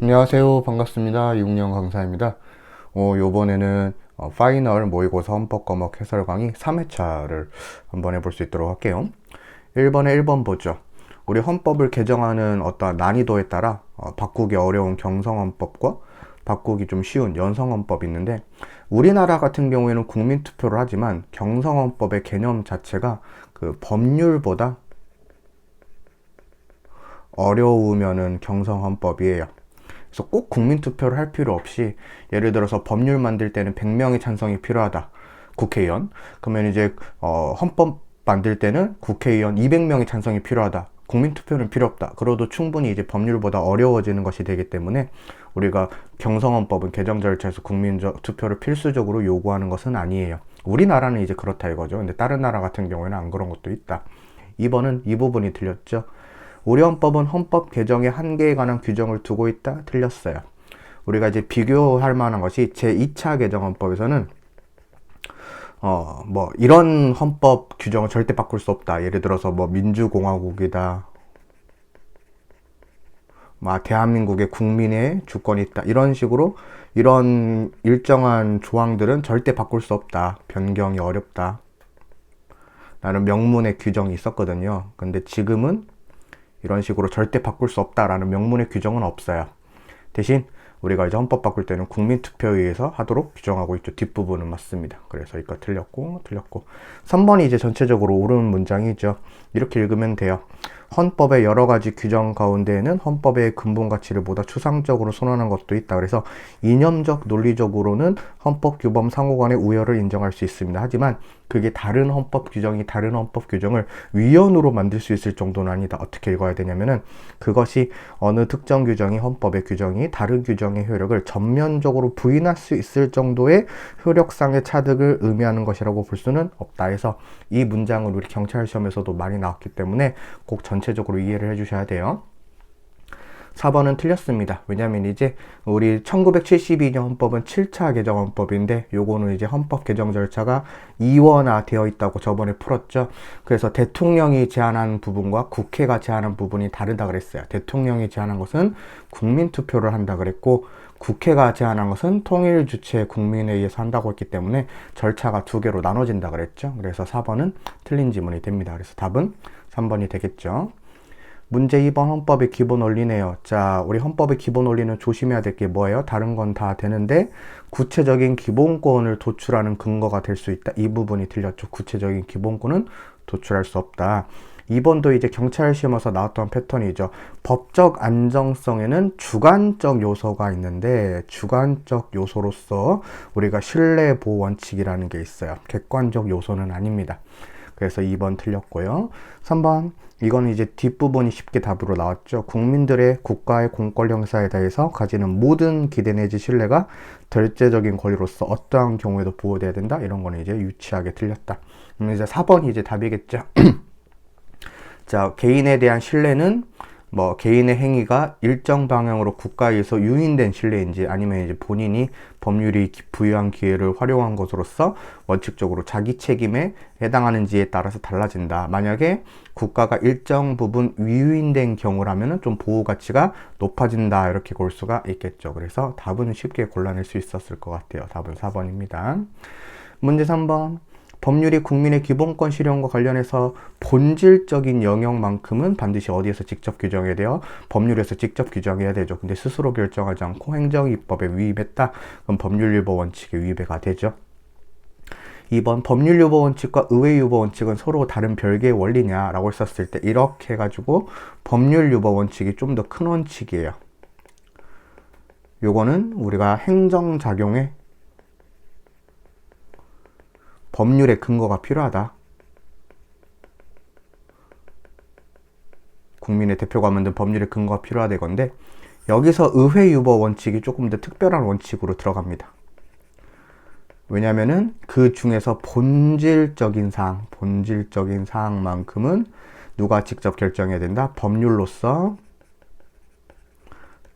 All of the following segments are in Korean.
안녕하세요. 반갑습니다. 이국영 강사입니다. 요번에는 파이널 모의고사 헌법 과목 해설 강의 3회차를 한번 해볼 수 있도록 할게요. 1번에 1번 보죠. 우리 헌법을 개정하는 어떤 난이도에 따라 바꾸기 어려운 경성헌법과 바꾸기 좀 쉬운 연성헌법이 있는데, 우리나라 같은 경우에는 국민투표를 하지만 경성헌법의 개념 자체가 그 법률보다 어려우면은 경성헌법이에요. 그래서 꼭 국민투표를 할 필요 없이, 예를 들어서 법률 만들 때는 100명의 찬성이 필요하다, 국회의원. 그러면 이제 헌법 만들 때는 국회의원 200명의 찬성이 필요하다, 국민투표는 필요 없다. 그래도 충분히 이제 법률보다 어려워지는 것이 되기 때문에 우리가 경성헌법은 개정 절차에서 국민투표를 필수적으로 요구하는 것은 아니에요. 우리나라는 이제 그렇다 이거죠. 근데 다른 나라 같은 경우에는 안 그런 것도 있다. 2번은 이 부분이 틀렸죠. 우리 헌법은 헌법 개정의 한계에 관한 규정을 두고 있다. 틀렸어요. 우리가 이제 비교할 만한 것이 제2차 개정 헌법에서는 이런 헌법 규정을 절대 바꿀 수 없다. 예를 들어서 민주공화국이다, 대한민국의 국민의 주권이 있다, 이런 식으로 이런 일정한 조항들은 절대 바꿀 수 없다, 변경이 어렵다 라는 명문의 규정이 있었거든요. 근데 지금은 이런 식으로 절대 바꿀 수 없다라는 명문의 규정은 없어요. 대신 우리가 이제 헌법 바꿀 때는 국민투표에 의해서 하도록 규정하고 있죠. 뒷부분은 맞습니다. 그래서 이거 틀렸고 3번이 이제 전체적으로 옳은 문장이죠. 이렇게 읽으면 돼요. 헌법의 여러 가지 규정 가운데에는 헌법의 근본 가치를 보다 추상적으로 선언한 것도 있다. 그래서 이념적, 논리적으로는 헌법 규범 상호 간의 우열을 인정할 수 있습니다. 하지만 그게 다른 헌법 규정이 다른 헌법 규정을 위헌으로 만들 수 있을 정도는 아니다. 어떻게 읽어야 되냐면은, 그것이 어느 특정 규정이 헌법의 규정이 다른 규정의 효력을 전면적으로 부인할 수 있을 정도의 효력상의 차득을 의미하는 것이라고 볼 수는 없다. 해서 이 문장은 우리 경찰 시험에서도 많이 나왔기 때문에 꼭 전체적으로 이해를 해주셔야 돼요. 4번은 틀렸습니다. 왜냐면 이제 우리 1972년 헌법은 7차 개정 헌법인데, 요거는 이제 헌법 개정 절차가 이원화 되어 있다고 저번에 풀었죠. 그래서 대통령이 제안한 부분과 국회가 제안한 부분이 다르다 그랬어요. 대통령이 제안한 것은 국민투표를 한다 그랬고, 국회가 제안한 것은 통일 주체 국민회의에서 한다고 했기 때문에 절차가 두 개로 나눠진다 그랬죠. 그래서 4번은 틀린 지문이 됩니다. 그래서 답은 3번이 되겠죠. 문제 2번 헌법의 기본 원리네요. 자, 우리 헌법의 기본 원리는 조심해야 될 게 뭐예요? 다른 건 다 되는데 구체적인 기본권을 도출하는 근거가 될 수 있다. 이 부분이 틀렸죠. 구체적인 기본권은 도출할 수 없다. 2번도 이제 경찰 시험에서 나왔던 패턴이죠. 법적 안정성에는 주관적 요소가 있는데, 주관적 요소로서 우리가 신뢰보호 원칙이라는 게 있어요. 객관적 요소는 아닙니다. 그래서 2번 틀렸고요. 3번, 이거는 이제 뒷부분이 쉽게 답으로 나왔죠. 국민들의 국가의 공권 형사에 대해서 가지는 모든 기대 내지 신뢰가 절대적인 권리로서 어떠한 경우에도 보호돼야 된다. 이런 거는 이제 유치하게 틀렸다. 이제 4번이 이제 답이겠죠. 자, 개인에 대한 신뢰는 개인의 행위가 일정 방향으로 국가에서 유인된 신뢰인지, 아니면 이제 본인이 법률이 부여한 기회를 활용한 것으로서 원칙적으로 자기 책임에 해당하는지에 따라서 달라진다. 만약에 국가가 일정 부분 유인된 경우라면 좀 보호 가치가 높아진다. 이렇게 볼 수가 있겠죠. 그래서 답은 쉽게 골라낼 수 있었을 것 같아요. 답은 4번입니다. 문제 3번. 법률이 국민의 기본권 실현과 관련해서 본질적인 영역만큼은 반드시 어디에서 직접 규정해야 돼요? 법률에서 직접 규정해야 되죠. 근데 스스로 결정하지 않고 행정입법에 위임했다? 그럼 법률유보 원칙에 위배가 되죠. 2번, 법률유보 원칙과 의회유보 원칙은 서로 다른 별개의 원리냐라고 했었을 때, 이렇게 해가지고 법률유보 원칙이 좀 더 큰 원칙이에요. 요거는 우리가 행정작용에 법률의 근거가 필요하다. 국민의 대표가 만든 법률의 근거가 필요하다 이건데, 여기서 의회유보 원칙이 조금 더 특별한 원칙으로 들어갑니다. 왜냐면은 그 중에서 본질적인 사항만큼은 누가 직접 결정해야 된다? 법률로서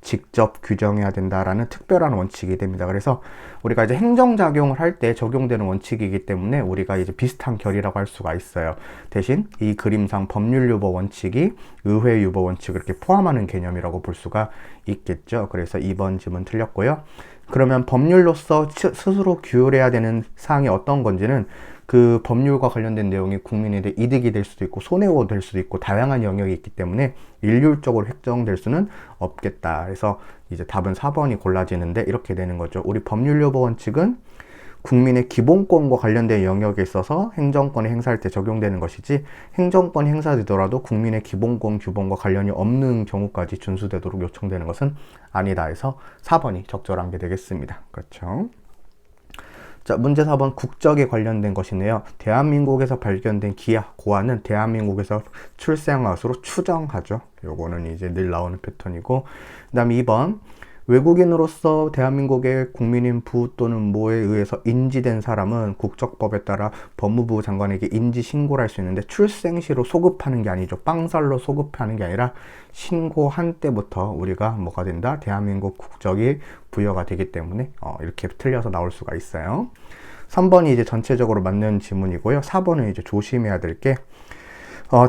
직접 규정해야 된다라는 특별한 원칙이 됩니다. 그래서 우리가 이제 행정작용을 할 때 적용되는 원칙이기 때문에 우리가 이제 비슷한 결이라고 할 수가 있어요. 대신 이 그림상 법률유보 원칙이 의회유보 원칙을 이렇게 포함하는 개념이라고 볼 수가 있겠죠. 그래서 2번 질문 틀렸고요. 그러면 법률로서 스스로 규율해야 되는 사항이 어떤 건지는 그 법률과 관련된 내용이 국민에게 이득이 될 수도 있고 손해가 될 수도 있고 다양한 영역이 있기 때문에 일률적으로 획정될 수는 없겠다. 그래서 이제 답은 4번이 골라지는데 이렇게 되는 거죠. 우리 법률요보 원칙은 국민의 기본권과 관련된 영역에 있어서 행정권이 행사할 때 적용되는 것이지 행정권이 행사되더라도 국민의 기본권 규범과 관련이 없는 경우까지 준수되도록 요청되는 것은 아니다 해서 4번이 적절한 게 되겠습니다. 그렇죠. 자, 문제 4번 국적에 관련된 것이네요. 대한민국에서 발견된 기하, 고하는 대한민국에서 출생한 것으로 추정하죠. 요거는 이제 늘 나오는 패턴이고, 그 다음에 2번 외국인으로서 대한민국의 국민인 부 또는 모에 의해서 인지된 사람은 국적법에 따라 법무부 장관에게 인지 신고를 할 수 있는데 출생시로 소급하는 게 아니죠. 빵살로 소급하는 게 아니라 신고한 때부터 우리가 뭐가 된다? 대한민국 국적이 부여가 되기 때문에 이렇게 틀려서 나올 수가 있어요. 3번이 이제 전체적으로 맞는 지문이고요. 4번은 이제 조심해야 될 게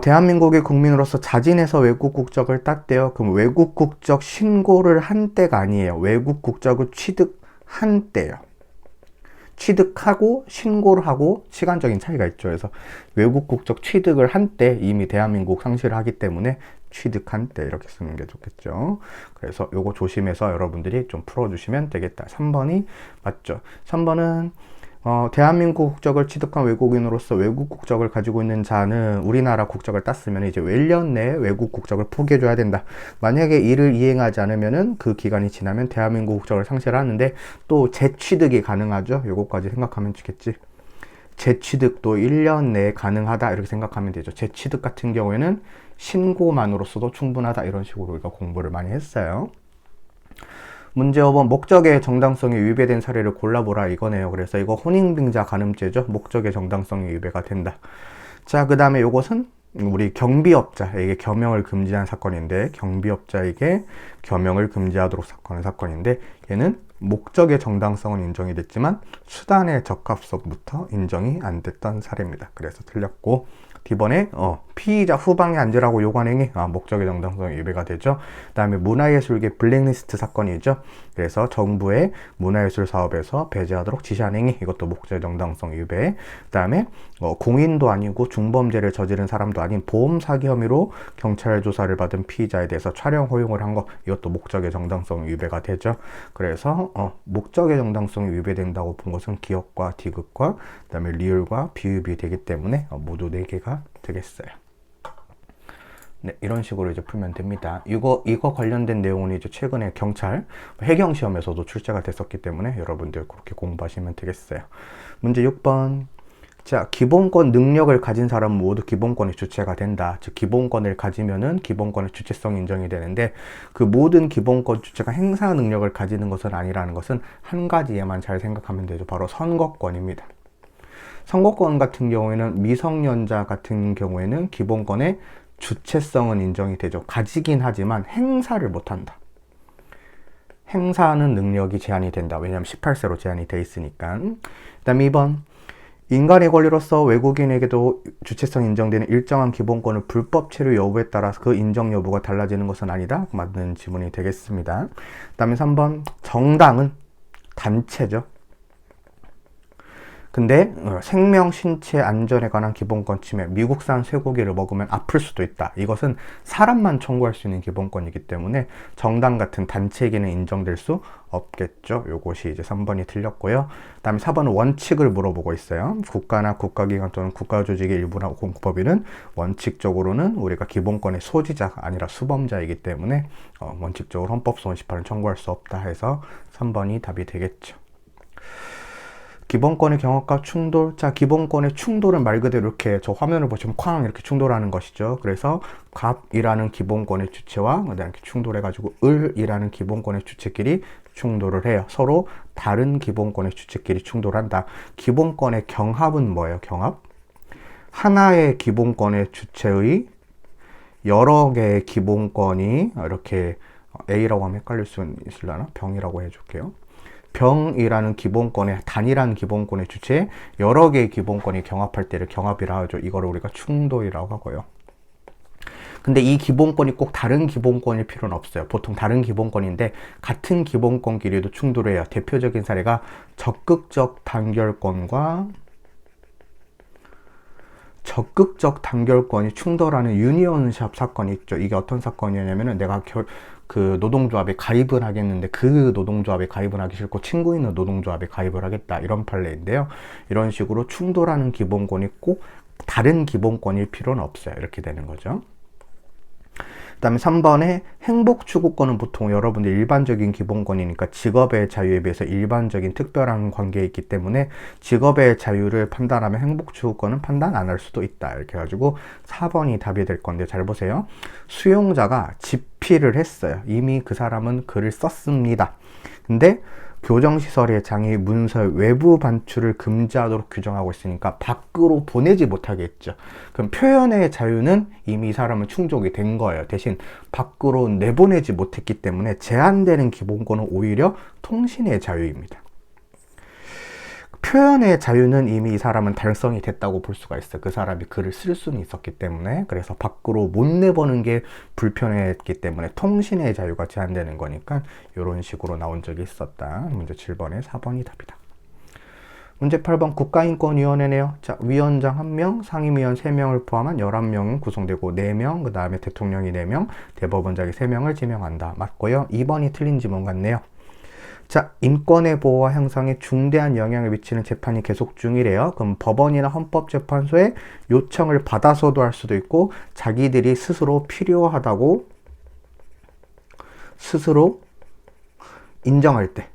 대한민국의 국민으로서 자진해서 외국 국적을 땄대요. 그럼 외국 국적 신고를 한 때가 아니에요. 외국 국적을 취득한 때요. 취득하고 신고를 하고 시간적인 차이가 있죠. 그래서 외국 국적 취득을 한 때 이미 대한민국 상실을 하기 때문에 취득한 때 이렇게 쓰는 게 좋겠죠. 그래서 요거 조심해서 여러분들이 좀 풀어주시면 되겠다. 3번이 맞죠. 3번은 대한민국 국적을 취득한 외국인으로서 외국 국적을 가지고 있는 자는 우리나라 국적을 땄으면 이제 1년 내에 외국 국적을 포기해줘야 된다. 만약에 이를 이행하지 않으면은 그 기간이 지나면 대한민국 국적을 상실하는데 또 재취득이 가능하죠. 요거까지 생각하면 좋겠지. 재취득도 1년 내에 가능하다 이렇게 생각하면 되죠. 재취득 같은 경우에는 신고만으로서도 충분하다 이런 식으로 우리가 공부를 많이 했어요. 문제 5번 목적의 정당성이 위배된 사례를 골라보라 이거네요. 그래서 이거 혼인빙자 간음죄죠. 목적의 정당성이 위배가 된다. 자, 그 다음에 요것은 우리 경비업자에게 겸용을 금지한 사건인데 경비업자에게 겸용을 금지하도록 사건은 사건인데 얘는 목적의 정당성은 인정이 됐지만 수단의 적합성부터 인정이 안 됐던 사례입니다. 그래서 틀렸고 D번에 피의자 후방에 앉으라고 요구한 행위 목적의 정당성이 위배가 되죠. 그 다음에 문화예술계 블랙리스트 사건이죠. 그래서 정부의 문화예술 사업에서 배제하도록 지시한 행위 이것도 목적의 정당성 위배. 그 다음에 공인도 아니고 중범죄를 저지른 사람도 아닌 보험 사기 혐의로 경찰 조사를 받은 피의자에 대해서 촬영 허용을 한 거 이것도 목적의 정당성 위배가 되죠. 그래서 목적의 정당성이 위배된다고 본 것은 기업과 디귿과 그 다음에 리을과 비읍이 되기 때문에 모두 4개가 되겠어요. 네, 이런 식으로 이제 풀면 됩니다. 이거 관련된 내용은 이제 최근에 경찰 해경 시험에서도 출제가 됐었기 때문에 여러분들 그렇게 공부하시면 되겠어요. 문제 6번. 자, 기본권 능력을 가진 사람은 모두 기본권의 주체가 된다. 즉, 기본권을 가지면은 기본권의 주체성이 인정이 되는데 그 모든 기본권 주체가 행사 능력을 가지는 것은 아니라는 것은 한 가지에만 잘 생각하면 되죠. 바로 선거권입니다. 선거권 같은 경우에는 미성년자 같은 경우에는 기본권의 주체성은 인정이 되죠. 가지긴 하지만 행사를 못한다. 행사하는 능력이 제한이 된다. 왜냐하면 18세로 제한이 돼 있으니까. 그 다음에 2번. 인간의 권리로서 외국인에게도 주체성 인정되는 일정한 기본권을 불법 체류 여부에 따라서 그 인정 여부가 달라지는 것은 아니다. 맞는 지문이 되겠습니다. 그 다음에 3번. 정당은 단체죠. 근데 생명, 신체, 안전에 관한 기본권 침해, 미국산 쇠고기를 먹으면 아플 수도 있다. 이것은 사람만 청구할 수 있는 기본권이기 때문에 정당 같은 단체에게는 인정될 수 없겠죠. 요것이 이제 3번이 틀렸고요. 그 다음에 4번은 원칙을 물어보고 있어요. 국가나 국가기관 또는 국가조직의 일부나 공법인은 원칙적으로는 우리가 기본권의 소지자가 아니라 수범자이기 때문에 원칙적으로 헌법소원 18은 청구할 수 없다 해서 3번이 답이 되겠죠. 기본권의 경합과 충돌. 자, 기본권의 충돌은 말 그대로 이렇게 저 화면을 보시면 쾅 이렇게 충돌하는 것이죠. 그래서 갑이라는 기본권의 주체와 이렇게 충돌해가지고 을이라는 기본권의 주체끼리 충돌을 해요. 서로 다른 기본권의 주체끼리 충돌한다. 기본권의 경합은 뭐예요? 경합? 하나의 기본권의 주체의 여러 개의 기본권이 이렇게 A라고 하면 헷갈릴 수 있으려나? 병이라고 해줄게요. 병이라는 기본권의 단일한 기본권의 주체에 여러 개의 기본권이 경합할 때를 경합이라 하죠. 이거를 우리가 충돌이라고 하고요. 근데 이 기본권이 꼭 다른 기본권일 필요는 없어요. 보통 다른 기본권인데 같은 기본권끼리도 충돌해요. 대표적인 사례가 적극적 단결권과 적극적 단결권이 충돌하는 유니온샵 사건이 있죠. 이게 어떤 사건이냐면은 내가 그 노동조합에 가입을 하겠는데 그 노동조합에 가입을 하기 싫고 친구 있는 노동조합에 가입을 하겠다, 이런 판례인데요. 이런 식으로 충돌하는 기본권이 꼭 다른 기본권일 필요는 없어요. 이렇게 되는 거죠. 그 다음에 3번에 행복 추구권은 보통 여러분들 일반적인 기본권이니까 직업의 자유에 비해서 일반적인 특별한 관계에 있기 때문에 직업의 자유를 판단하면 행복 추구권은 판단 안 할 수도 있다. 이렇게 해가지고 4번이 답이 될 건데, 잘 보세요. 수용자가 집필을 했어요. 이미 그 사람은 글을 썼습니다. 근데 교정시설의 장애 문서의 외부 반출을 금지하도록 규정하고 있으니까 밖으로 보내지 못하게 했죠. 그럼 표현의 자유는 이미 이 사람은 충족이 된 거예요. 대신 밖으로 내보내지 못했기 때문에 제한되는 기본권은 오히려 통신의 자유입니다. 표현의 자유는 이미 이 사람은 달성이 됐다고 볼 수가 있어요. 그 사람이 글을 쓸 수는 있었기 때문에. 그래서 밖으로 못 내보는 게 불편했기 때문에 통신의 자유가 제한되는 거니까 이런 식으로 나온 적이 있었다. 문제 7번에 4번이 답이다. 문제 8번 국가인권위원회네요. 자, 위원장 1명, 상임위원 3명을 포함한 11명은 구성되고 4명, 그 다음에 대통령이 4명, 대법원장이 3명을 지명한다. 맞고요. 2번이 틀린 지문 같네요. 자, 인권의 보호와 형성에 중대한 영향을 미치는 재판이 계속 중이래요. 그럼 법원이나 헌법재판소에 요청을 받아서도 할 수도 있고 자기들이 스스로 필요하다고 스스로 인정할 때,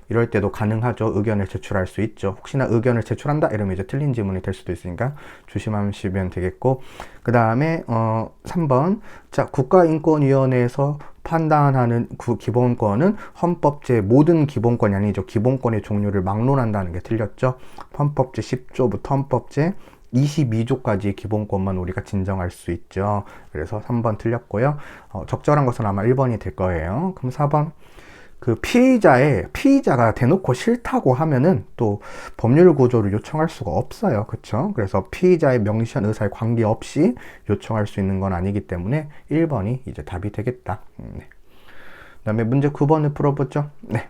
이럴 때도 가능하죠. 의견을 제출할 수 있죠. 혹시나 의견을 제출한다 이러면 이제 틀린 지문이 될 수도 있으니까 조심하시면 되겠고, 그 다음에 3번 자, 국가인권위원회에서 판단하는 그 기본권은 헌법제 모든 기본권이 아니죠. 기본권의 종류를 막론한다는 게 틀렸죠. 헌법제 10조부터 헌법제 22조까지 기본권만 우리가 진정할 수 있죠. 그래서 3번 틀렸고요. 적절한 것은 아마 1번이 될 거예요. 그럼 4번 그 피의자가 대놓고 싫다고 하면은 또 법률 구조를 요청할 수가 없어요. 그쵸? 그래서 피의자의 명시한 의사에 관계없이 요청할 수 있는 건 아니기 때문에 1번이 이제 답이 되겠다. 네. 그 다음에 문제 9번을 풀어보죠. 네.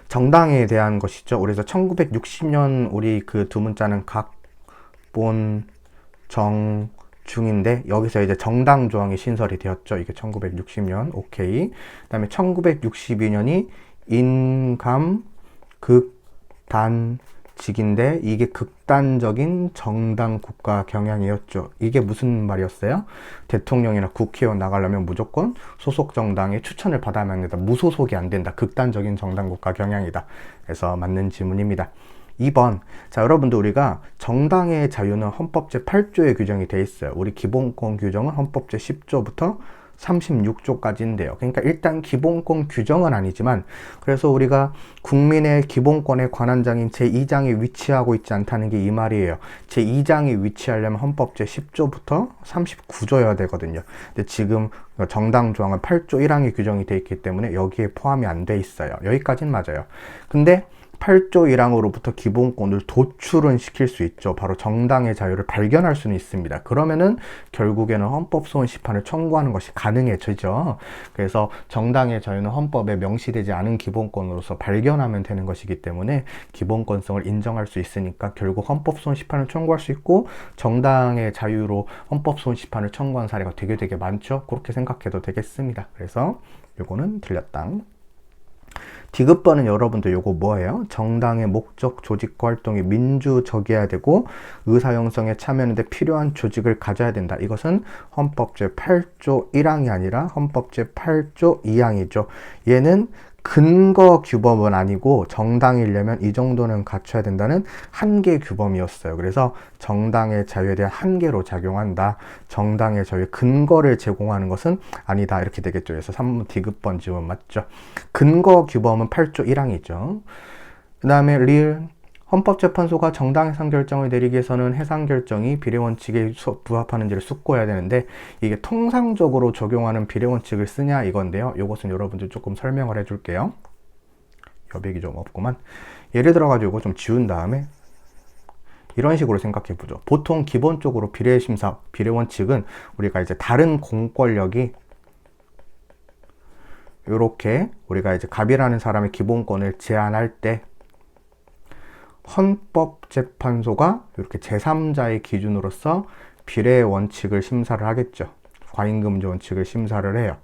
정당에 대한 것이죠. 그래서 1960년 우리 그 두 문자는 각본, 정, 중인데 여기서 이제 정당 조항이 신설이 되었죠. 이게 1960년. 오케이. 그다음에 1962년이 인감 극단직인데 이게 극단적인 정당 국가 경향이었죠. 이게 무슨 말이었어요? 대통령이나 국회의원 나가려면 무조건 소속 정당의 추천을 받아야만 된다. 무소속이 안 된다. 극단적인 정당 국가 경향이다. 그래서 맞는 지문입니다. 2번. 자, 여러분들 우리가 정당의 자유는 헌법제 8조에 규정이 되어 있어요. 우리 기본권 규정은 헌법제 10조부터 36조까지인데요. 그러니까 일단 기본권 규정은 아니지만 그래서 우리가 국민의 기본권의 관한장인 제2장에 위치하고 있지 않다는 게 이 말이에요. 제2장에 위치하려면 헌법제 10조부터 39조여야 되거든요. 근데 지금 정당 조항은 8조 1항에 규정이 되어 있기 때문에 여기에 포함이 안 돼 있어요. 여기까지는 맞아요. 근데 8조 1항으로부터 기본권을 도출은 시킬 수 있죠. 바로 정당의 자유를 발견할 수는 있습니다. 그러면은 결국에는 헌법소원 심판을 청구하는 것이 가능해지죠. 그래서 정당의 자유는 헌법에 명시되지 않은 기본권으로서 발견하면 되는 것이기 때문에 기본권성을 인정할 수 있으니까 결국 헌법소원 심판을 청구할 수 있고 정당의 자유로 헌법소원 심판을 청구한 사례가 되게 많죠. 그렇게 생각해도 되겠습니다. 그래서 요거는 틀렸다. 디귿번은 여러분들 요거 뭐예요? 정당의 목적, 조직과 활동이 민주적이어야 되고 의사 형성에 참여하는데 필요한 조직을 가져야 된다. 이것은 헌법제 8조 1항이 아니라 헌법제 8조 2항이죠. 얘는 근거 규범은 아니고 정당이려면 이 정도는 갖춰야 된다는 한계 규범이었어요. 그래서 정당의 자유에 대한 한계로 작용한다. 정당의 자유의 근거를 제공하는 것은 아니다. 이렇게 되겠죠. 그래서 3번 디귿번 지문 맞죠. 근거 규범은 8조 1항이죠. 그 다음에 리을 헌법재판소가 정당 해상 결정을 내리기 위해서는 해상 결정이 비례 원칙에 부합하는지를 숙고해야 되는데 이게 통상적으로 적용하는 비례 원칙을 쓰냐 이건데요. 이것은 여러분들 조금 설명을 해줄게요. 여백이 좀 없구만. 예를 들어가지고 좀 지운 다음에 이런 식으로 생각해 보죠. 보통 기본적으로 비례심사, 비례 원칙은 우리가 이제 다른 공권력이 이렇게 우리가 이제 갑이라는 사람의 기본권을 제한할 때 헌법재판소가 이렇게 제3자의 기준으로서 비례 원칙을 심사를 하겠죠. 과잉금지 원칙을 심사를 해요.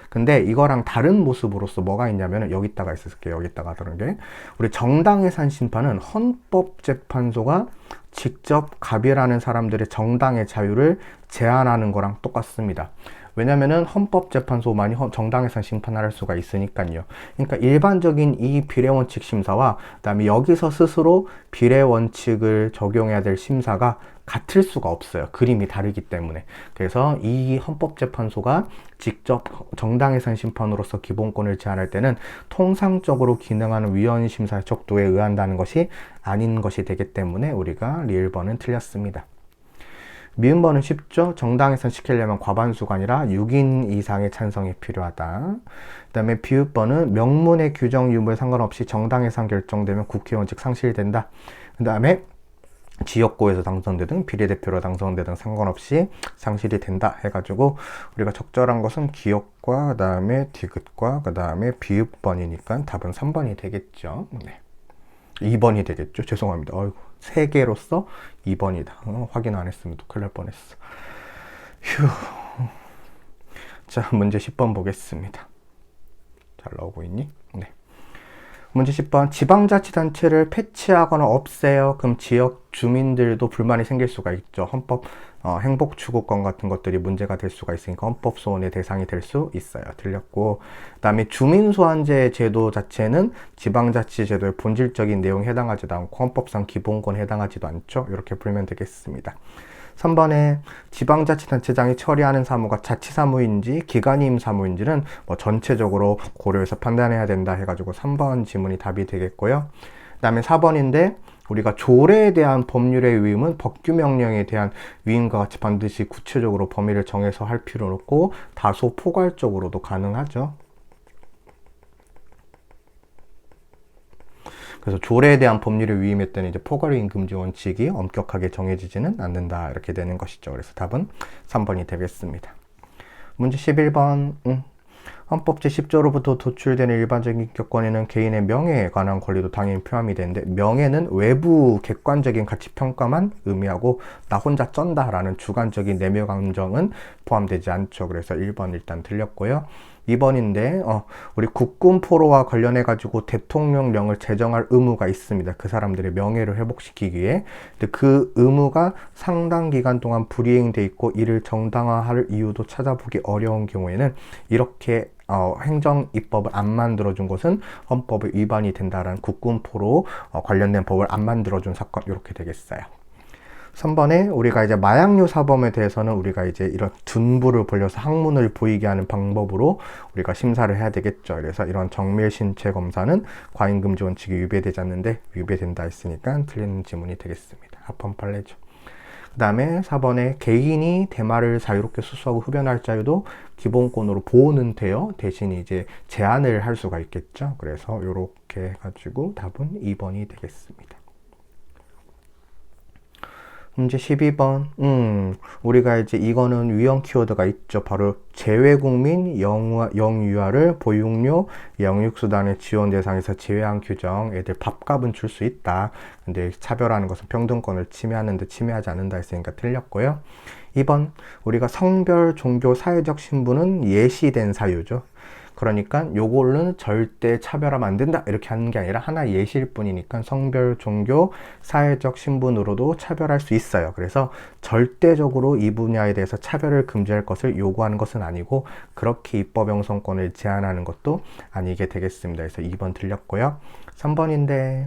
근데 이거랑 다른 모습으로서 뭐가 있냐면 여기다가 있을게요. 여기다가 다른 게 우리 정당해산 심판은 헌법재판소가 직접 갑이라는 사람들의 정당의 자유를 제한하는 거랑 똑같습니다. 왜냐면은 헌법재판소만이 정당해산 심판을 할 수가 있으니까요. 그러니까 일반적인 이 비례원칙 심사와 그다음에 여기서 스스로 비례원칙을 적용해야 될 심사가 같을 수가 없어요. 그림이 다르기 때문에. 그래서 이 헌법재판소가 직접 정당해산 심판으로서 기본권을 제한할 때는 통상적으로 기능하는 위헌심사의 척도에 의한다는 것이 아닌 것이 되기 때문에 우리가 리을번은 틀렸습니다. 미음번은 쉽죠? 정당해산 시키려면 과반수가 아니라 6인 이상의 찬성이 필요하다. 그 다음에 비읍번은 명문의 규정 유무에 상관없이 정당해산 결정되면 국회의원직 상실된다. 그 다음에 지역구에서 당선되든 비례대표로 당선되든 상관없이 상실이 된다 해가지고 우리가 적절한 것은 기역과 그 다음에 디귿과 그 다음에 비읍번이니까 답은 3번이 되겠죠. 네. 2번이 되겠죠. 죄송합니다. 어이구, 3개로서 2번이다. 확인 안 했으면 또 큰일 날 뻔했어. 휴. 자, 문제 10번 보겠습니다. 잘 나오고 있니? 네. 문제 10번. 지방자치단체를 폐지하거나 없애요. 그럼 지역 주민들도 불만이 생길 수가 있죠. 헌법 행복추구권 같은 것들이 문제가 될 수가 있으니까 헌법소원의 대상이 될 수 있어요. 틀렸고, 그 다음에 주민소환제 제도 자체는 지방자치제도의 본질적인 내용에 해당하지도 않고 헌법상 기본권에 해당하지도 않죠. 이렇게 풀면 되겠습니다. 3번에 지방자치단체장이 처리하는 사무가 자치사무인지 기관임 사무인지는 뭐 전체적으로 고려해서 판단해야 된다 해가지고 3번 지문이 답이 되겠고요. 그 다음에 4번인데 우리가 조례에 대한 법률의 위임은 법규명령에 대한 위임과 같이 반드시 구체적으로 범위를 정해서 할 필요는 없고 다소 포괄적으로도 가능하죠. 그래서 조례에 대한 법률의 위임에 때는 이제 포괄위임 금지 원칙이 엄격하게 정해지지는 않는다 이렇게 되는 것이죠. 그래서 답은 3번이 되겠습니다. 문제 11번 헌법 제10조로부터 도출되는 일반적인 인격권에는 개인의 명예에 관한 권리도 당연히 포함이 되는데 명예는 외부 객관적인 가치평가만 의미하고 나 혼자 쩐다라는 주관적인 내면 감정은 포함되지 않죠. 그래서 1번 일단 틀렸고요. 2번인데 우리 국군 포로와 관련해 가지고 대통령령을 제정할 의무가 있습니다. 그 사람들의 명예를 회복시키기 위해. 근데 그 의무가 상당 기간 동안 불이행돼 있고 이를 정당화할 이유도 찾아보기 어려운 경우에는 이렇게 행정 입법을 안 만들어준 것은 헌법의 위반이 된다라는 국군 포로 관련된 법을 안 만들어준 사건 이렇게 되겠어요. 3번에 우리가 이제 마약류 사범에 대해서는 우리가 이제 이런 둔부를 벌려서 항문을 보이게 하는 방법으로 우리가 심사를 해야 되겠죠. 그래서 이런 정밀 신체 검사는 과잉금지 원칙이 위배되지 않는데 위배된다 했으니까 틀린 지문이 되겠습니다. 합헌 판례죠. 그 다음에 4번에 개인이 대마를 자유롭게 수수하고 흡연할 자유도 기본권으로 보호는 돼요. 대신 이제 제한을 할 수가 있겠죠. 그래서 이렇게 해가지고 답은 2번이 되겠습니다. 문제 12번. 우리가 이제 이거는 위헌 키워드가 있죠. 바로 재외국민 영유아를 보육료 영육수단의 지원 대상에서 제외한 규정. 애들 밥값은 줄 수 있다. 근데 차별하는 것은 평등권을 침해하는데 침해하지 않는다 했으니까 틀렸고요. 2번. 우리가 성별, 종교, 사회적 신분은 예시된 사유죠. 그러니까 요걸로는 절대 차별하면 안 된다 이렇게 하는 게 아니라 하나 예시일 뿐이니까 성별, 종교, 사회적 신분으로도 차별할 수 있어요. 그래서 절대적으로 이 분야에 대해서 차별을 금지할 것을 요구하는 것은 아니고 그렇게 입법 형성권을 제한하는 것도 아니게 되겠습니다. 그래서 2번 틀렸고요. 3번인데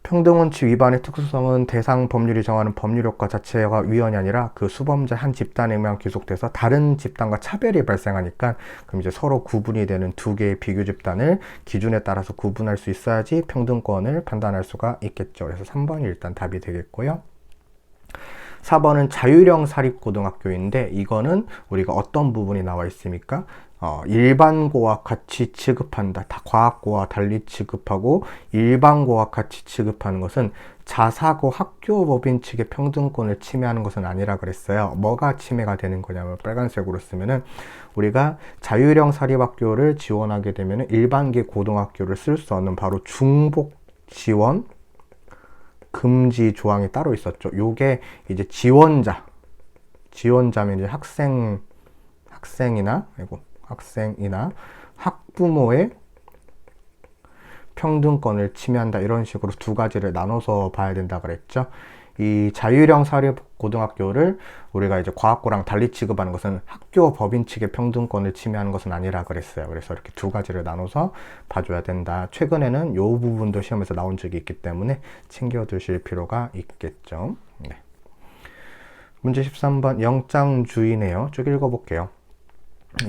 평등원칙 위반의 특수성은 대상 법률이 정하는 법률효과 자체가 위헌이 아니라 그 수범자 한 집단에만 귀속돼서 다른 집단과 차별이 발생하니까, 그럼 이제 서로 구분이 되는 두 개의 비교 집단을 기준에 따라서 구분할 수 있어야지 평등권을 판단할 수가 있겠죠. 그래서 3번이 일단 답이 되겠고요. 4번은 자율형 사립고등학교인데, 이거는 우리가 어떤 부분이 나와 있습니까? 일반고와 같이 취급한다. 다 과학고와 달리 취급하고 일반고와 같이 취급하는 것은 자사고 학교법인 측의 평등권을 침해하는 것은 아니라 그랬어요. 뭐가 침해가 되는 거냐면, 빨간색으로 쓰면은 우리가 자율형 사립학교를 지원하게 되면 일반계 고등학교를 쓸 수 없는 바로 중복 지원 금지 조항이 따로 있었죠. 요게 이제 지원자면 이제 학생이나 학부모의 평등권을 침해한다, 이런 식으로 두 가지를 나눠서 봐야 된다 그랬죠. 이 자율형 사립고등학교를 우리가 이제 과학고랑 달리 취급하는 것은 학교 법인 측의 평등권을 침해하는 것은 아니라 그랬어요. 그래서 이렇게 두 가지를 나눠서 봐줘야 된다. 최근에는 이 부분도 시험에서 나온 적이 있기 때문에 챙겨두실 필요가 있겠죠. 네. 문제 13번 영장주의네요. 쭉 읽어볼게요.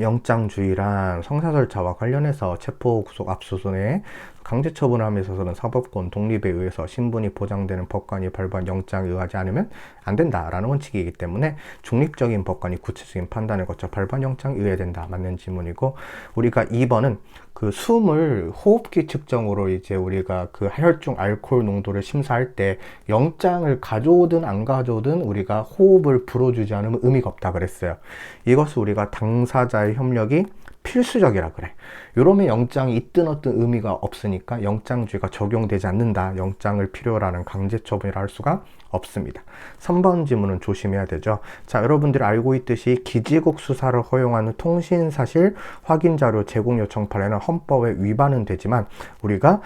영장주의란 성사절차와 관련해서 체포, 구속, 압수수색, 강제 처분을 함에 있어서는 사법권 독립에 의해서 신분이 보장되는 법관이 발부한 영장에 의하지 않으면 안 된다라는 원칙이기 때문에 중립적인 법관이 구체적인 판단을 거쳐 발부한 영장에 의해야 된다. 맞는 지문이고, 우리가 2번은 그 숨을 호흡기 측정으로 이제 우리가 그 혈중 알코올 농도를 심사할 때 영장을 가져오든 안 가져오든 우리가 호흡을 불어주지 않으면 의미가 없다 그랬어요. 이것을 우리가 당사자의 협력이 필수적이라 그래. 이러면 영장이 있든 어떤 의미가 없으니까 영장주의가 적용되지 않는다. 영장을 필요로 하는 강제처분이라 할 수가 없습니다. 3번 지문은 조심해야 되죠. 자, 여러분들이 알고 있듯이 기지국 수사를 허용하는 통신사실 확인자료 제공 요청 판례는 헌법에 위반은 되지만 우리가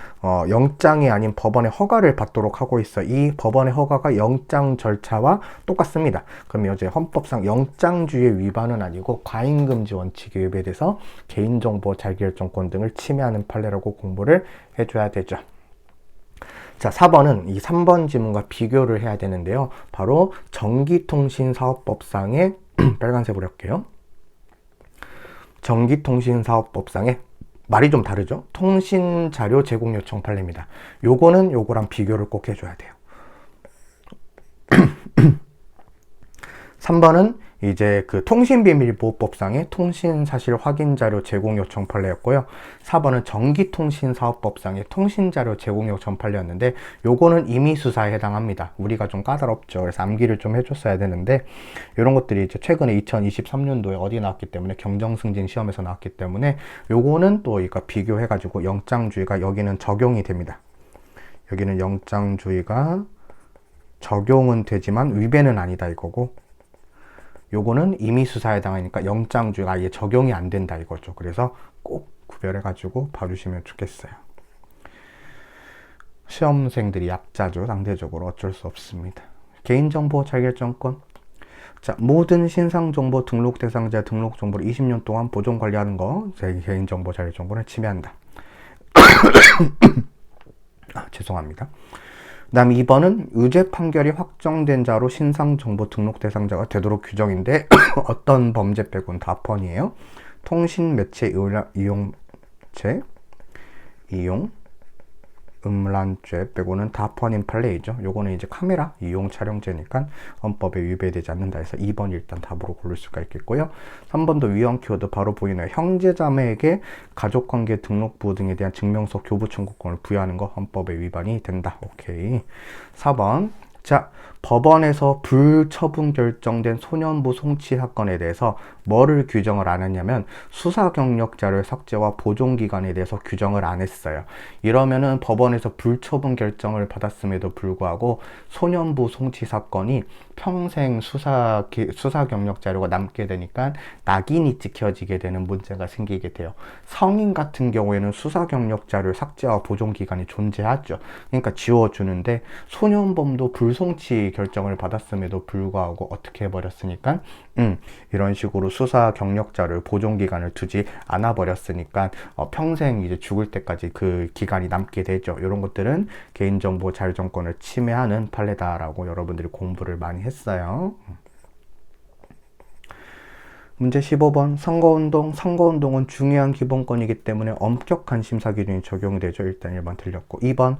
영장이 아닌 법원의 허가를 받도록 하고 있어. 이 법원의 허가가 영장 절차와 똑같습니다. 그럼 이제 헌법상 영장주의 위반은 아니고 과잉금지 원칙에 위배돼서 개인정보 자기결정권 등을 침해하는 판례라고 공부를 해줘야 되죠. 자, 4번은 이 3번 지문과 비교를 해야 되는데요. 바로 전기통신사업법상의 빨간색으로 할게요. 전기통신사업법상의 말이 좀 다르죠? 통신자료 제공 요청 판례입니다. 요거는 요거랑 비교를 꼭 해줘야 돼요. 3번은 이제 그 통신비밀보호법상의 통신사실 확인자료 제공 요청 판례였고요. 4번은 전기통신사업법상의 통신자료 제공 요청 판례였는데, 요거는 임의수사에 해당합니다. 우리가 좀 까다롭죠. 그래서 암기를 좀 해줬어야 되는데, 이런 것들이 이제 최근에 2023년도에 어디 나왔기 때문에 경정승진 시험에서 나왔기 때문에 요거는 또 이거 비교해가지고 영장주의가 여기는 적용이 됩니다. 여기는 영장주의가 적용은 되지만 위배는 아니다 이거고, 요거는 임의수사에 해당하니까 영장주의가 아예 적용이 안 된다 이거죠. 그래서 꼭 구별해가지고 봐주시면 좋겠어요. 시험생들이 약자죠. 상대적으로 어쩔 수 없습니다. 개인정보 자기결정권. 자, 모든 신상정보 등록 대상자 등록 정보를 20년 동안 보존 관리하는 거, 개인정보 자기결정권을 침해한다. 죄송합니다. 그 다음 2번은 유죄 판결이 확정된 자로 신상정보 등록 대상자가 되도록 규정인데 어떤 범죄 빼고는 다 펀이에요. 통신매체 이용 음란죄 빼고는 다 펀인 판례이죠. 요거는 이제 카메라 이용 촬영죄니까 헌법에 위배되지 않는다 해서 2번 일단 답으로 고를 수가 있겠고요. 3번도 위헌 키워드 바로 보이네요. 형제자매에게 가족관계 등록부 등에 대한 증명서 교부 청구권을 부여하는 거 헌법에 위반이 된다. 오케이. 4번. 자, 법원에서 불처분 결정된 소년부 송치 사건에 대해서 뭐를 규정을 안 했냐면 수사 경력 자료의 삭제와 보존 기간에 대해서 규정을 안 했어요. 이러면은 법원에서 불처분 결정을 받았음에도 불구하고 소년부 송치 사건이 평생 수사 경력 자료가 남게 되니까 낙인이 찍혀지게 되는 문제가 생기게 돼요. 성인 같은 경우에는 수사 경력 자료 삭제와 보존 기간이 존재하죠. 그러니까 지워주는데, 소년범도 불송치 결정을 받았음에도 불구하고 어떻게 해버렸으니까 이런 식으로 수사 경력자를 보존기간을 두지 않아 버렸으니까 평생 이제 죽을 때까지 그 기간이 남게 되죠. 이런 것들은 개인정보 자유정권을 침해하는 판례다라고 여러분들이 공부를 많이 했어요. 문제 15번 선거운동. 선거운동은 중요한 기본권이기 때문에 엄격한 심사 기준이 적용되죠. 일단 1번 틀렸고 2번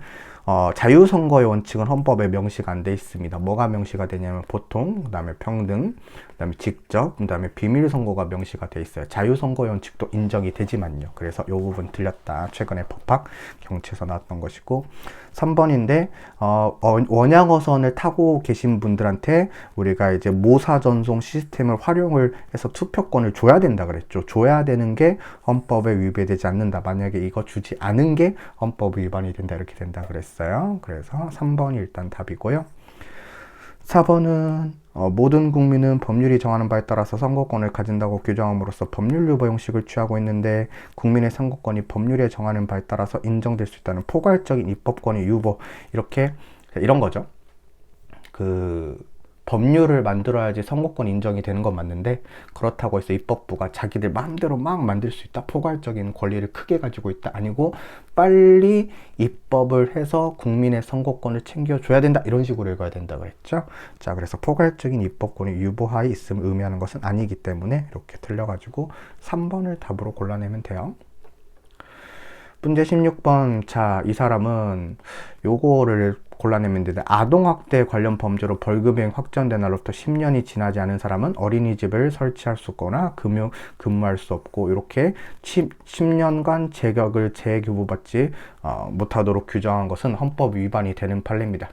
자유선거의 원칙은 헌법에 명시가 안 돼 있습니다. 뭐가 명시가 되냐면 보통, 그 다음에 평등, 그 다음에 직접, 그 다음에 비밀선거가 명시가 돼 있어요. 자유선거의 원칙도 인정이 되지만요. 그래서 이 부분 틀렸다. 최근에 법학 경채에서 나왔던 것이고 3번인데 원양어선을 타고 계신 분들한테 우리가 이제 모사전송 시스템을 활용을 해서 투표권을 줘야 된다 그랬죠. 줘야 되는 게 헌법에 위배되지 않는다. 만약에 이거 주지 않은 게 헌법 위반이 된다. 이렇게 된다 그랬어요. 그래서 3번이 일단 답이고요. 4번은 모든 국민은 법률이 정하는 바에 따라서 선거권을 가진다고 규정함으로써 법률 유보 형식을 취하고 있는데 국민의 선거권이 법률에 정하는 바에 따라서 인정될 수 있다는 포괄적인 입법권의 유보, 이렇게 이런 거죠. 법률을 만들어야지 선거권 인정이 되는 건 맞는데 그렇다고 해서 입법부가 자기들 마음대로 막 만들 수 있다, 포괄적인 권리를 크게 가지고 있다, 아니고 빨리 입법을 해서 국민의 선거권을 챙겨줘야 된다, 이런 식으로 읽어야 된다고 했죠. 자, 그래서 포괄적인 입법권이 유보하에 있음을 의미하는 것은 아니기 때문에 이렇게 틀려가지고 3번을 답으로 골라내면 돼요. 문제 16번. 자, 이 사람은 요거를 골라내면 되는데 아동학대 관련 범죄로 벌금형이 확정된 날로부터 10년이 지나지 않은 사람은 어린이집을 설치할 수 없거나 근무할 수 없고, 이렇게 10년간 재격을 재교부받지 못하도록 규정한 것은 헌법 위반이 되는 판례입니다.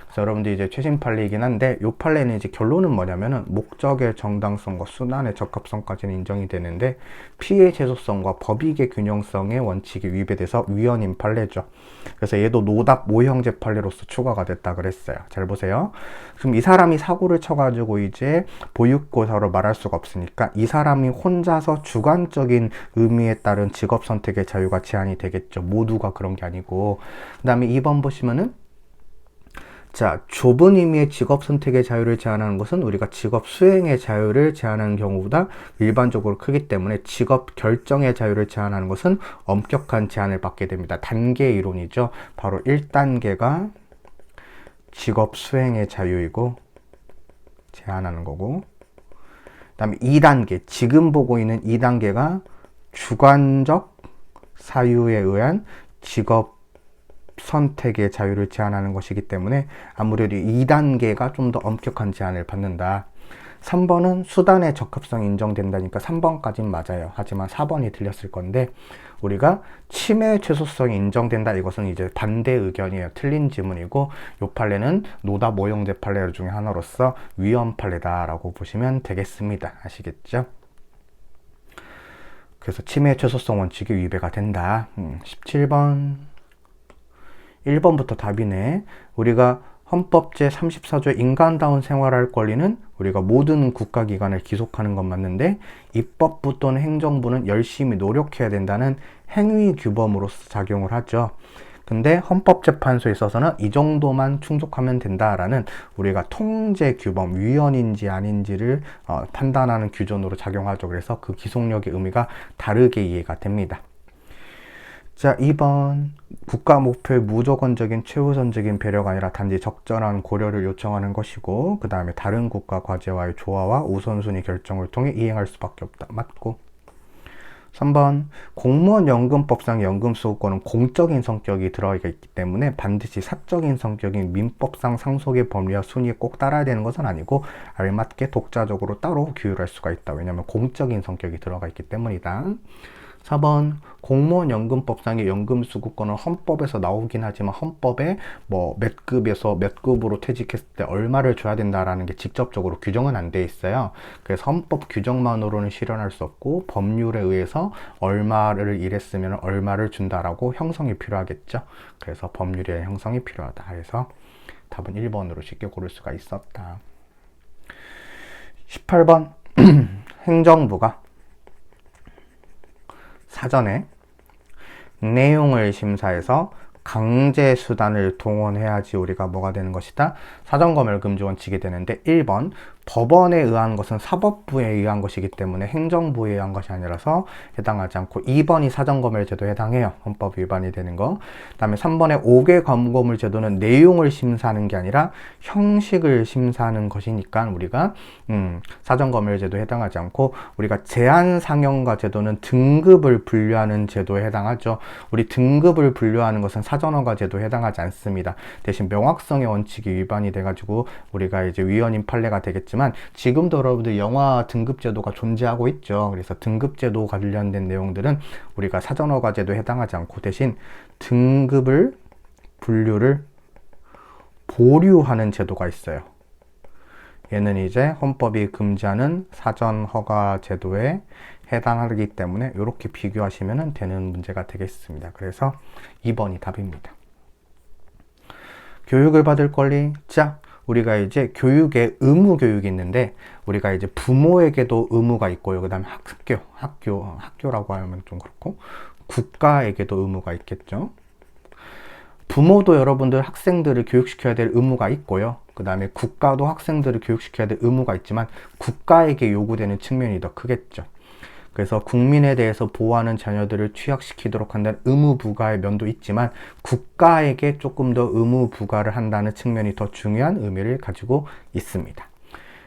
그래서 여러분들 이제 최신 판례이긴 한데, 이 판례는 이제 결론은 뭐냐면은 목적의 정당성과 순환의 적합성까지는 인정이 되는데 피해 제소성과 법익의 균형성의 원칙이 위배돼서 위헌인 판례죠. 그래서 얘도 노답 모형제 판례로서 추가가 됐다 그랬어요. 잘 보세요. 그럼 이 사람이 사고를 쳐가지고 이제 보육고사로 말할 수가 없으니까 이 사람이 혼자서 주관적인 의미에 따른 직업 선택의 자유가 제한이 되겠죠. 모두가 그런 게 아니고. 그 다음에 2번 보시면은, 자, 좁은 의미의 직업 선택의 자유를 제한하는 것은 우리가 직업 수행의 자유를 제한하는 경우보다 일반적으로 크기 때문에 직업 결정의 자유를 제한하는 것은 엄격한 제한을 받게 됩니다. 단계 이론이죠. 바로 1단계가 직업 수행의 자유이고 제한하는 거고, 그 다음에 2단계, 지금 보고 있는 2단계가 주관적 사유에 의한 직업 선택의 자유를 제한하는 것이기 때문에 아무래도 2단계가 좀 더 엄격한 제한을 받는다. 3번은 수단의 적합성이 인정된다니까 3번까지는 맞아요. 하지만 4번이 틀렸을 건데, 우리가 침해 최소성이 인정된다, 이것은 이제 반대 의견이에요. 틀린 지문이고, 이 판례는 노답 모형제 판례 중에 하나로서 위헌 판례다라고 보시면 되겠습니다. 아시겠죠? 그래서 침해 최소성 원칙이 위배가 된다. 17번. 1번부터 답이네. 우리가 헌법 제34조의 인간다운 생활할 권리는 우리가 모든 국가기관을 기속하는 건 맞는데 입법부 또는 행정부는 열심히 노력해야 된다는 행위 규범으로서 작용을 하죠. 근데 헌법재판소에 있어서는 이 정도만 충족하면 된다라는 우리가 통제 규범, 위헌인지 아닌지를 판단하는 규정으로 작용하죠. 그래서 그 기속력의 의미가 다르게 이해가 됩니다. 자, 2번. 국가 목표의 무조건적인 최우선적인 배려가 아니라 단지 적절한 고려를 요청하는 것이고, 그 다음에 다른 국가 과제와의 조화와 우선순위 결정을 통해 이행할 수밖에 없다. 맞고. 3번. 공무원 연금법상 연금수급권은 공적인 성격이 들어가 있기 때문에 반드시 사적인 성격인 민법상 상속의 법리와 순위에 꼭 따라야 되는 것은 아니고 알맞게 독자적으로 따로 규율할 수가 있다. 왜냐하면 공적인 성격이 들어가 있기 때문이다. 4번. 공무원 연금법상의 연금수급권은 헌법에서 나오긴 하지만 헌법에 몇 급에서 몇 급으로 퇴직했을 때 얼마를 줘야 된다라는 게 직접적으로 규정은 안 돼 있어요. 그래서 헌법 규정만으로는 실현할 수 없고 법률에 의해서 얼마를 일했으면 얼마를 준다라고 형성이 필요하겠죠. 그래서 법률의 형성이 필요하다. 그래서 답은 1번으로 쉽게 고를 수가 있었다. 18번. 행정부가 사전에 내용을 심사해서 강제 수단을 동원해야지 우리가 뭐가 되는 것이다? 사전검열금지 원칙이 되는데 1번 법원에 의한 것은 사법부에 의한 것이기 때문에 행정부에 의한 것이 아니라서 해당하지 않고 2번이 사전검열제도에 해당해요. 헌법 위반이 되는 거. 그 다음에 3번의 5개 검거물제도는 내용을 심사하는 게 아니라 형식을 심사하는 것이니까 우리가 사전검열제도에 해당하지 않고, 우리가 제한상형과 제도는 등급을 분류하는 제도에 해당하죠. 우리 등급을 분류하는 것은 사전허가 제도에 해당하지 않습니다. 대신 명확성의 원칙이 위반이 돼가지고 우리가 이제 위헌인 판례가 되겠지만, 지금도 여러분들 영화 등급제도가 존재하고 있죠. 그래서 등급제도 관련된 내용들은 우리가 사전허가 제도에 해당하지 않고, 대신 등급을 분류를 보류하는 제도가 있어요. 얘는 이제 헌법이 금지하는 사전허가 제도에 해당하기 때문에 이렇게 비교하시면 되는 문제가 되겠습니다. 그래서 2번이 답입니다. 교육을 받을 권리. 자, 우리가 이제 교육에 의무 교육이 있는데, 우리가 이제 부모에게도 의무가 있고요. 그 다음에 학교라고 하면 좀 그렇고, 국가에게도 의무가 있겠죠. 부모도 여러분들 학생들을 교육시켜야 될 의무가 있고요. 그 다음에 국가도 학생들을 교육시켜야 될 의무가 있지만, 국가에게 요구되는 측면이 더 크겠죠. 그래서 국민에 대해서 보호하는 자녀들을 취약시키도록 한다는 의무 부과의 면도 있지만, 국가에게 조금 더 의무 부과를 한다는 측면이 더 중요한 의미를 가지고 있습니다.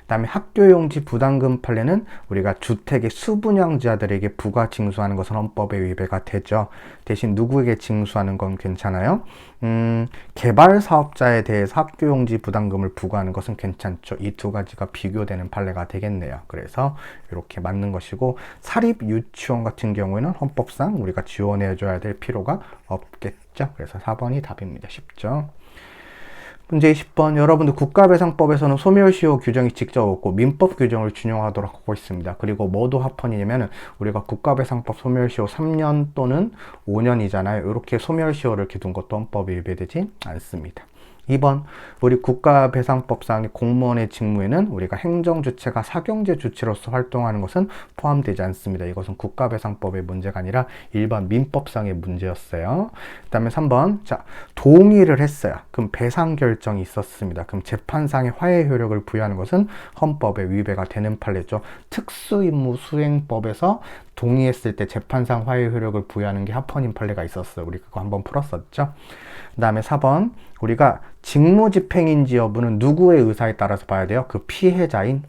그 다음에 학교용지 부담금 판례는 우리가 주택의 수분양자들에게 부과 징수하는 것은 헌법에 위배가 되죠. 대신 누구에게 징수하는 건 괜찮아요. 개발 사업자에 대해서 학교용지 부담금을 부과하는 것은 괜찮죠. 이 두 가지가 비교되는 판례가 되겠네요. 그래서 이렇게 맞는 것이고, 사립 유치원 같은 경우에는 헌법상 우리가 지원해 줘야 될 필요가 없겠죠. 그래서 4번이 답입니다. 쉽죠. 문제 20번. 여러분들 국가배상법에서는 소멸시효 규정이 직접 없고 민법 규정을 준용하도록 하고 있습니다. 그리고 뭐도 합헌이냐면은 우리가 국가배상법 소멸시효 3년 또는 5년이잖아요. 이렇게 소멸시효를 이렇게 둔 것도 헌법에 위배되지 않습니다. 2번. 우리 국가배상법상의 공무원의 직무에는 우리가 행정주체가 사경제 주체로서 활동하는 것은 포함되지 않습니다. 이것은 국가배상법의 문제가 아니라 일반 민법상의 문제였어요. 그 다음에 3번. 자, 동의를 했어요. 그럼 배상 결정이 있었습니다. 그럼 재판상의 화해 효력을 부여하는 것은 헌법에 위배가 되는 판례죠. 특수임무수행법에서 동의했을 때 재판상 화해 효력을 부여하는 게 합헌인 판례가 있었어요. 우리 그거 한번 풀었었죠. 그 다음에 4번. 우리가 직무집행인지 여부는 누구의 의사에 따라서 봐야 돼요? 그 피해자인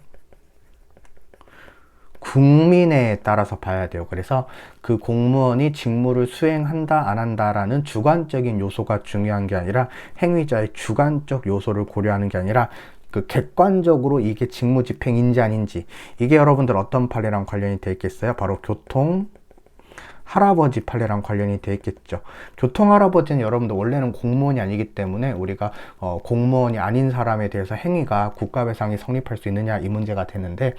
국민에 따라서 봐야 돼요. 그래서 그 공무원이 직무를 수행한다 안 한다라는 주관적인 요소가 중요한 게 아니라, 행위자의 주관적 요소를 고려하는 게 아니라 그 객관적으로 이게 직무집행인지 아닌지, 이게 여러분들 어떤 판례랑 관련이 돼 있겠어요? 바로 교통 할아버지 판례랑 관련이 돼 있겠죠. 교통 할아버지는 여러분들 원래는 공무원이 아니기 때문에 우리가 공무원이 아닌 사람에 대해서 행위가 국가배상이 성립할 수 있느냐, 이 문제가 되는데,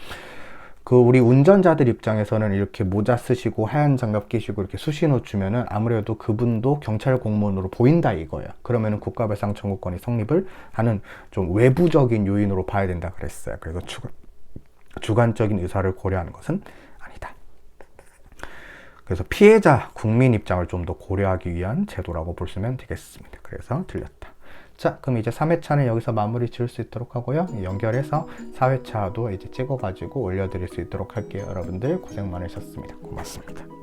그 우리 운전자들 입장에서는 이렇게 모자 쓰시고 하얀 장갑 끼시고 이렇게 수신호 주면은 아무래도 그분도 경찰 공무원으로 보인다 이거예요. 그러면은 국가배상 청구권이 성립을 하는 좀 외부적인 요인으로 봐야 된다 그랬어요. 그래서 주관적인 의사를 고려하는 것은 아니다. 그래서 피해자 국민 입장을 좀 더 고려하기 위한 제도라고 보시면 되겠습니다. 그래서 틀렸다. 자, 그럼 이제 3회차는 여기서 마무리 지을 수 있도록 하고요. 연결해서 4회차도 이제 찍어가지고 올려드릴 수 있도록 할게요. 여러분들 고생 많으셨습니다. 고맙습니다.